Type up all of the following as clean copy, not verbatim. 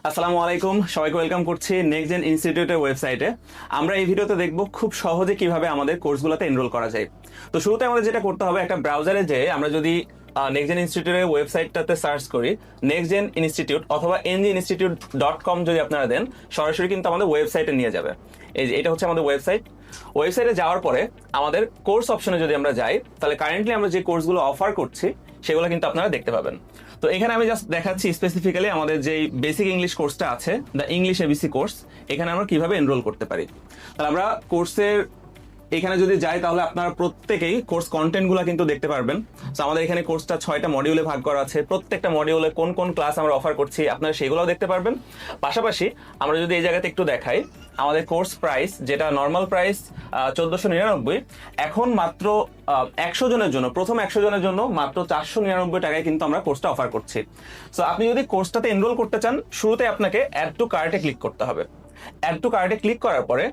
আসসালামু আলাইকুম, সবাইকে ওয়েলকাম করছি নেক্সট জেন ইনস্টিটিউটের ওয়েবসাইটে। আমরা এই ভিডিওতে দেখব খুব সহজে কিভাবে আমাদের কোর্সগুলোতে এনরোল করা যায়। তো শুরুতে আমাদের যেটা করতে হবে, একটা ব্রাউজারে যে আমরা যদি নেক্সট জেন ইনস্টিটিউটের ওয়েবসাইটটাতে সার্চ করি নেক্সট জেন ইনস্টিটিউট অথবা ng-institute.com যদি আপনারা দেন, সরাসরি কিন্তু আমাদের ওয়েবসাইটে নিয়ে যাবে। এই যে এটা হচ্ছে আমাদের ওয়েবসাইটে যাওয়ার পরে আমাদের কোর্স অপশনে যদি আমরা যাই, তাহলে কারেন্টলি আমরা যে কোর্সগুলো অফার করছি সেগুলো কিন্তু আপনারা দেখতে পাবেন। তো এখানে আমি জাস্ট দেখাচ্ছি স্পেসিফিক্যালি আমাদের যে বেসিক ইংলিশ কোর্সটা আছে, দ্য ইংলিশ এবিসি কোর্স, এখানে আমরা কিভাবে এনরোল করতে পারি। তাহলে আমরা কোর্সের এখানে যদি যাই, তাহলে আপনারা প্রত্যেকেই কোর্স কন্টেন্টগুলো কিন্তু দেখতে পারবেন। তো আমাদের এখানে কোর্সটা 6টা মডিউলে ভাগ করা আছে, প্রত্যেকটা মডিউলে কোন কোন ক্লাস আমরা অফার করছি আপনারা সেগুলোও দেখতে পারবেন। পাশাপাশি আমরা যদি এই জায়গাতে একটু দেখাই, আমাদের কোর্স প্রাইস যেটা নর্মাল প্রাইস 1499, এখন মাত্র 100 জনের জন্য, প্রথম 100 জনের জন্য মাত্র 499 টাকায় কিন্তু আমরা কোর্সটা অফার করছি। সো আপনি যদি কোর্সটাতে এনরোল করতে চান, শুরুতে আপনাকে অ্যাড টু কার্টে ক্লিক করতে হবে। অ্যাড টু কার্টে ক্লিক করার পরে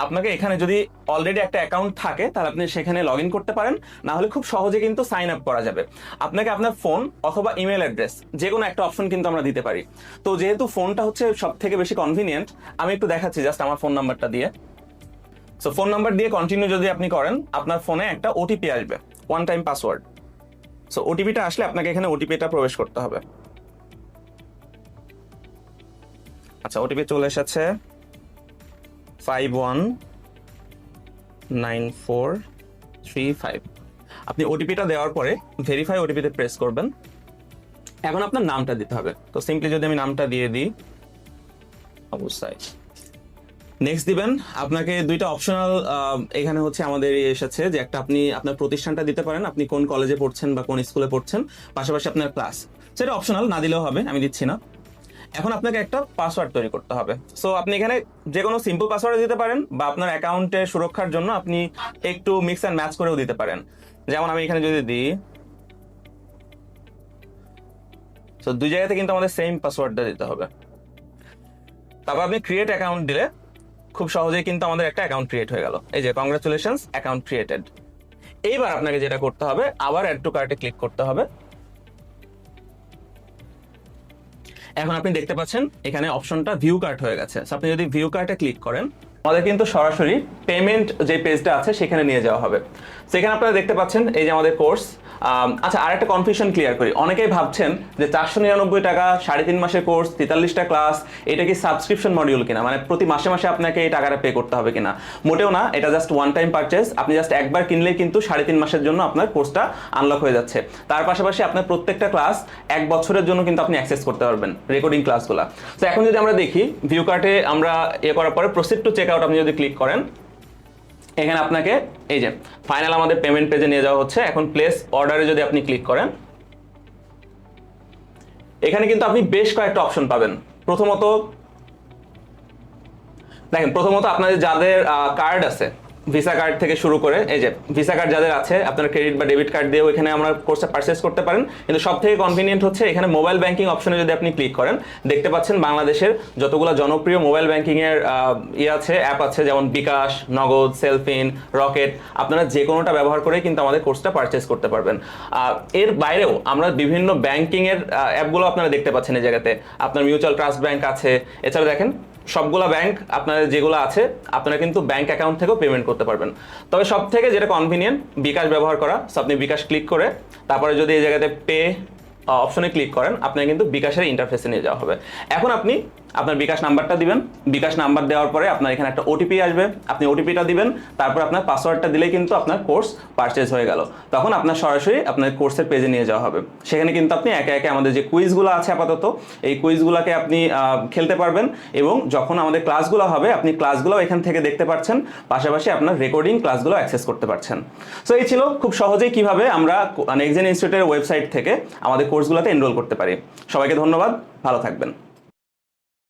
আপনাকে এখানে যদি অলরেডি একটা অ্যাকাউন্ট থাকে, তাহলে আপনি সেখানে লগ ইন করতে পারেন, না হলে খুব সহজে কিন্তু সাইন আপ করা যাবে। আপনাকে আপনার ফোন অথবা ইমেল অ্যাড্রেস যে কোনো একটা অপশন কিন্তু আমরা দিতে পারি। তো যেহেতু ফোনটা হচ্ছে সব থেকে বেশি কনভিনিয়েন্ট, আমি একটু দেখাচ্ছি জাস্ট আমার ফোন নাম্বারটা দিয়ে। সো ফোন নাম্বার দিয়ে কন্টিনিউ যদি আপনি করেন, আপনার ফোনে একটা ওটিপি আসবে, ওয়ান টাইম পাসওয়ার্ড। সো ওটিপিটা আসলে আপনাকে এখানে ওটিপিটা প্রবেশ করতে হবে। আচ্ছা, ওটিপি চলে এসেছে 519435। আপনি ওটিপিটা দেওয়ার পরে ভেরিফাই ওটিপিতে প্রেস করবেন। এখন আপনার নামটা দিতে হবে। তো সিম্পলি যদি আমি নামটা দিয়ে দিই, অবশ্যই নেক্সট দিবেন। আপনাকে দুইটা অপশনাল এখানে হচ্ছে আমাদের এসেছে যে একটা আপনি আপনার প্রতিষ্ঠানটা দিতে পারেন, আপনি কোন কলেজে পড়ছেন বা কোন স্কুলে পড়ছেন, পাশাপাশি আপনার ক্লাস, সেটা অপশনাল, না দিলেও হবে, আমি দিচ্ছি না। এখন আপনাকে একটা পাসওয়ার্ড তৈরি করতে হবে। সো আপনি এখানে যে কোনো সিম্পল পাসওয়ার্ড দিতে পারেন, বা আপনার অ্যাকাউন্টের সুরক্ষার জন্য আপনি একটু মিক্স অ্যান্ড ম্যাচ করেও দিতে পারেন। যেমন আমি এখানে যদি দিই, সো দুই জায়গাতে কিন্তু আমাদের সেম পাসওয়ার্ডটা দিতে হবে। তারপর আপনি ক্রিয়েট অ্যাকাউন্ট দিলে খুব সহজেই কিন্তু আমাদের একটা অ্যাকাউন্ট ক্রিয়েট হয়ে গেল। এই যে কংগ্রাচুলেশনস, অ্যাকাউন্ট ক্রিয়েটেড। এইবার আপনাকে যেটা করতে হবে, আবার অ্যাড টু কার্টে ক্লিক করতে হবে। এখন আপনি দেখতে পাচ্ছেন এখানে অপশনটা ভিউ কার্ট হয়ে গেছে। আপনি যদি ভিউ কার্টে ক্লিক করেন, আমাদের কিন্তু সরাসরি পেমেন্ট যে পেজটা আছে সেখানে নিয়ে যাওয়া হবে। সেখানে আপনারা দেখতে পাচ্ছেন এই যে আমাদের কোর্স। আচ্ছা, আর একটা কনফিউশন ক্লিয়ার করি। অনেকেই ভাবছেন যে 499 টাকা, 3.5 মাসের কোর্স, 43টা ক্লাস, এটা কি সাবস্ক্রিপশন মডিউল কিনা, মানে প্রতি মাসে মাসে আপনাকে এই টাকাটা পে করতে হবে কিনা। মোটেও না, এটা জাস্ট ওয়ান টাইম পারচেজ। আপনি জাস্ট একবার কিনলেই কিন্তু 3.5 মাসের জন্য আপনার কোর্সটা আনলক হয়ে যাচ্ছে। তার পাশাপাশি আপনার প্রত্যেকটা ক্লাস 1 বছরের জন্য কিন্তু আপনি অ্যাক্সেস করতে পারবেন, রেকর্ডিং ক্লাসগুলো। তো এখন যদি আমরা দেখি, ভিউ কার্টে আমরা করার পরে প্রসিড টু চেক আউট আপনি যদি ক্লিক করেন, এখানে আপনাকে এই যে ফাইনাল আমাদের পেমেন্ট পেজে নিয়ে যাওয়া হচ্ছে। এখন প্লেস অর্ডারে যদি আপনি ক্লিক করেন, এখানে কিন্তু আপনি বেশ কয়েকটা অপশন পাবেন। প্রথমত দেখেন, আপনাদের যাদের কার্ড আছে, ভিসা কার্ড থেকে শুরু করে, এই যে ভিসা কার্ড যাদের আছে, আপনারা ক্রেডিট বা ডেবিট কার্ড দিয়েও এখানে আমরা কোর্সটা পারচেস করতে পারেন। কিন্তু সব থেকে কনভিনিয়েন্ট হচ্ছে এখানে মোবাইল ব্যাংকিং অপশনে যদি আপনি ক্লিক করেন, দেখতে পাচ্ছেন বাংলাদেশের যতগুলো জনপ্রিয় মোবাইল ব্যাংকিং এর আছে, অ্যাপ আছে, যেমন বিকাশ, নগদ, সেলফিন, রকেট, আপনারা যে কোনোটা ব্যবহার করে কিন্তু আমাদের কোর্সটা পারচেস করতে পারবেন। এর বাইরেও আমরা বিভিন্ন ব্যাংকিং এর অ্যাপগুলো আপনারা দেখতে পাচ্ছেন এই জায়গাতে। আপনার মিউচুয়াল ট্রাস্ট ব্যাংক আছে, এছাড়া দেখেন সবগুলা ব্যাংক আপনাদের যেগুলো আছে, আপনারা কিন্তু ব্যাংক অ্যাকাউন্ট থেকেও পেমেন্ট করতে পারবেন। তবে সব থেকে যেটা কনভিনিয়েন্ট, বিকাশ ব্যবহার করা। সো আপনি বিকাশ ক্লিক করে তারপরে যদি এই জায়গাতে পে অপশনে ক্লিক করেন, আপনাকে কিন্তু বিকাশের ইন্টারফেসে নিয়ে যাওয়া হবে। এখন আপনি আপনার বিকাশ নাম্বারটা দিবেন। বিকাশ নাম্বার দেওয়ার পরে আপনার এখানে একটা ওটিপি আসবে, আপনি ওটিপিটা দিবেন। তারপর আপনার পাসওয়ার্ডটা দিলেই কিন্তু আপনার কোর্স পারচেজ হয়ে গেল। তখন আপনার সরাসরি আপনার কোর্সের পেজে নিয়ে যাওয়া হবে। সেখানে কিন্তু আপনি একে একে আমাদের যে কুইজগুলো আছে আপাতত, এই কুইজগুলোকে আপনি খেলতে পারবেন, এবং যখন আমাদের ক্লাসগুলো হবে আপনি ক্লাসগুলো এখান থেকে দেখতে পাচ্ছেন, পাশাপাশি আপনার রেকর্ডিং ক্লাসগুলো অ্যাক্সেস করতে পারছেন। সো এই ছিল খুব সহজেই কিভাবে আমরা নেক্সট জেন ইনস্টিটিউটের ওয়েবসাইট থেকে আমাদের কোর্সগুলোতে এনরোল করতে পারি। সবাইকে ধন্যবাদ, ভালো থাকবেন।